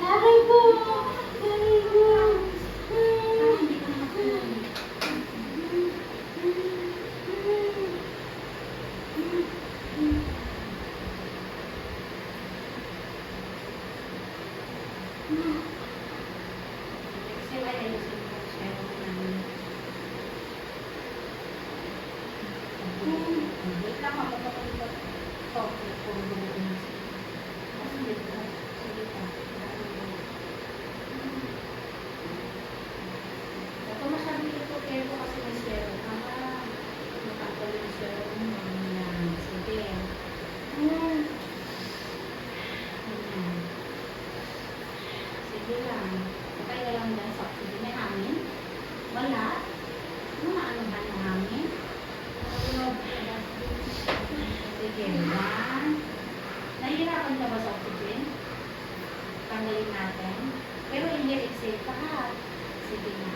Aray ko! Aray ko! Hindi ka nakatulog. Kasi wala yung share ko namin. Wait lang ako kapag talk ko doon. Kasi dito. Sige pa. Ito masyado ito pero kasi may share. Nakakalo yung share mo. Sige. Sige lang. Patay ka lang dyan sa oxygen. May hangin? Wala. Ano maanuhan ng hangin? Sige. One. Nahihirapan ka ba sa oxygen? Tanggalin natin. Pero hindi exhale ka ha. Sige na.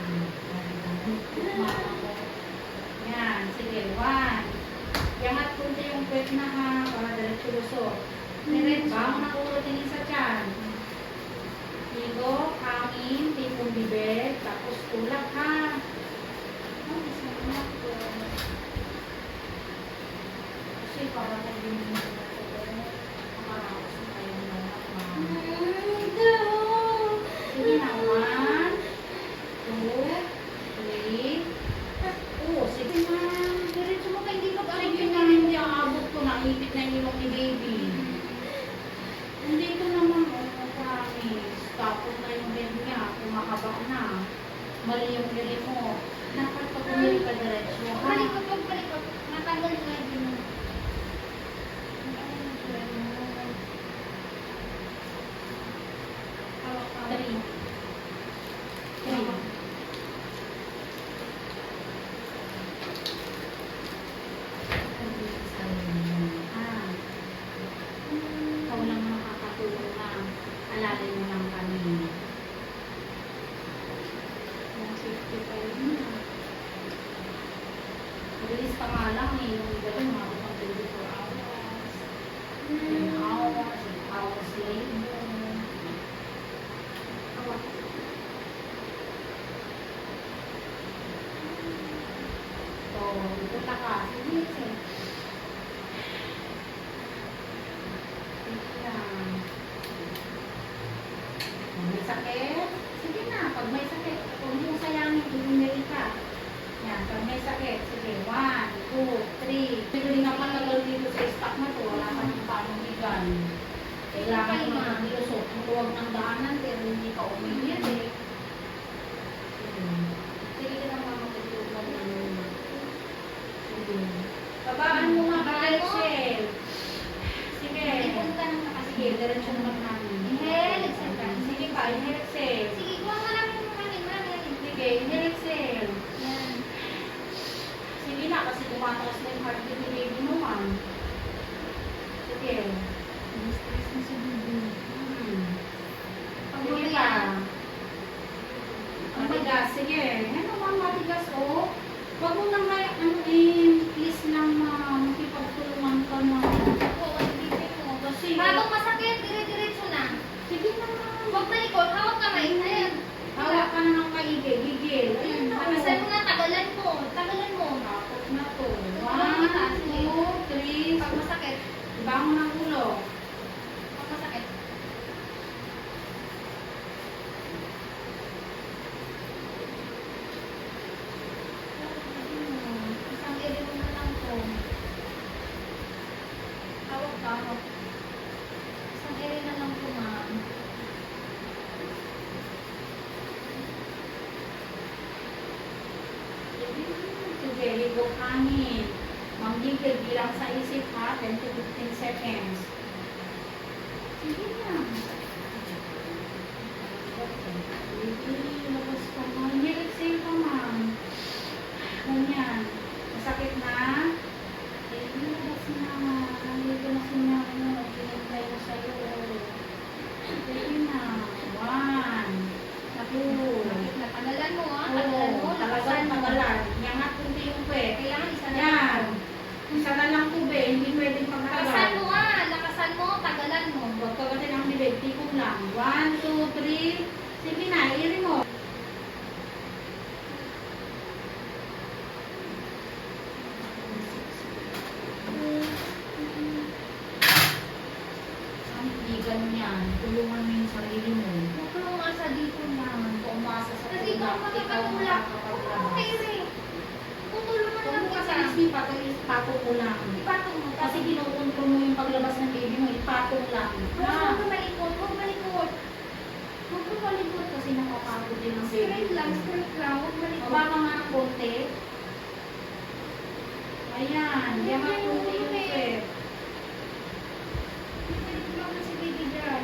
Yan. Sige. One. Yangat kunti yung puwet na ha. Para diretso lusot. Diretso. Bangon ang ulo tingin sa tiyan. Higo, hangin, tipong bibig, tapos tulak ha. Kasi para naging makaraos na kayo ng lahat. Sige na, 1, 2, 3. Oh, sige na. Diretso mo kayo, hindi mag-arigin na hindi ang abot ko. Naipit na yung ilong ni baby. Nandito naman, promise. Tapos na yung bed niya, kumahaba na. Mali yung bed mo. Dapat pag umili ka diretso, ha? Palikot. Matanggal na yun. Three. Ah. Ikaw lang makakatulong na. Alalay mo lang kami. Mabilis ka nga lang eh. Yung gano'n, mga pang 24 hours. 10 hours, 8 hours later. So, pupunta ka. Sige, sige. Sige lang. May sakit? Sige na. Pag may sakit, huwag mo sayangin, bumili ka. Yan, pag may sakit, sige, 1, 2, 3. Pwede na matagal dito sa stock na to, wala ka ng paano bigan. Kailangan mo na nilusot. Ang huwag ng daanan, pero hindi ka umiyan eh. Sige ka lang mamatutulog mo ng sige. Babaan mo nga ba, Rachel? Sige. Sige, diretso naman namin. Inhale, exhale. Sige pa, inhale, exhale. Sige, kuha mo lang yung manin. Sige, inhale, exhale. Yan. Sige na, kasi tumataas na yung heartbeat ni baby mo, man. Sige. Stress na si Bibi. Sige pa. Matigas, sige. Ano bang matigas, oh? Huwag mo nang please lang makipagtulungan ka na. Oo, ang bibi mo. Kasi, Bagong masakit, dire-diretso na. sige na. Huwag malikot, hawak kamay. Ayan. Hawak ka na ng kaigil, gigil. Ayun na. Pagkasan mo na, tagalan mo. Tapos na to. Huwag mataas. 1, 2, 3. Pag masakit. Bangon ang ulo. Pag masakit. Isang iri mo na lang to. Hawak ka, hawak. Isang iri na lang to, ma'am. Sige, higop hangin. Manggigil bilang sa isip ha, 10 to 15 seconds. Sige na. Sige, labas ka mo. Hindi, exhale ka ma'am. Ganyan. Masakit na? Sige, labas na. Nandito na si Mama. Pinagtay ko sa'yo. Sige na. 1, 2. Tagalan mo, ah. Oo, Tagalan mo. talagang tagalan. Yangat kundi yung pwet. Kailangan isa na Yan. lang. Isa na lang tube, hindi pwedeng Lakasan pagkakalan. mo, ah. Lakasan 2, 3. Sige na, iri mo. Ang higan yan. Tulungan mo yung sarili mo. Huwag kang umasa dito na. Kung umasa sa Kasi ikaw tulak, ikaw ang makakatulak. makakapaglabas. Okay rin. Tutulungan Huwag lang mo kasi kita. ipatong mo lang. Ipatong mo. Kasi kinukontrol mo yung paglabas ng baby mo, ipatong lang. Huwag ka malikot. Huwag malikot. Huwag mo malikot kasi nakakapot din ang baby. Straight lang. Straight lang. Huwag malikot. Baba ka nga ng konti. Ayan, diyan ka konti yung sweat. Malikot lang na si baby dyan.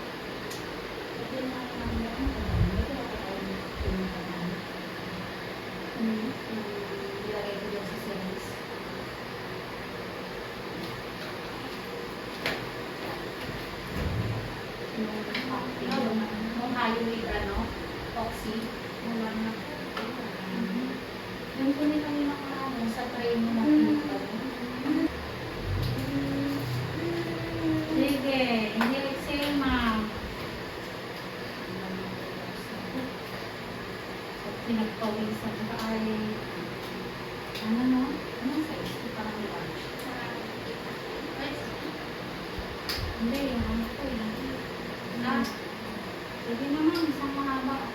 Pwede na lang yan. Pwede na tayo pinuntahan. Ilagay ko dyan sa series. Nung highway, Oxy. Wala na. Yung po nila yung nakaraan sa train mo nakita. Sige, hindi exhale, ma'am. Pag pinagpawisan ka ay, ano no? Anong size? Ito parang large. Hindi, yung ano ko eh. Ah, sige naman, isang mahaba.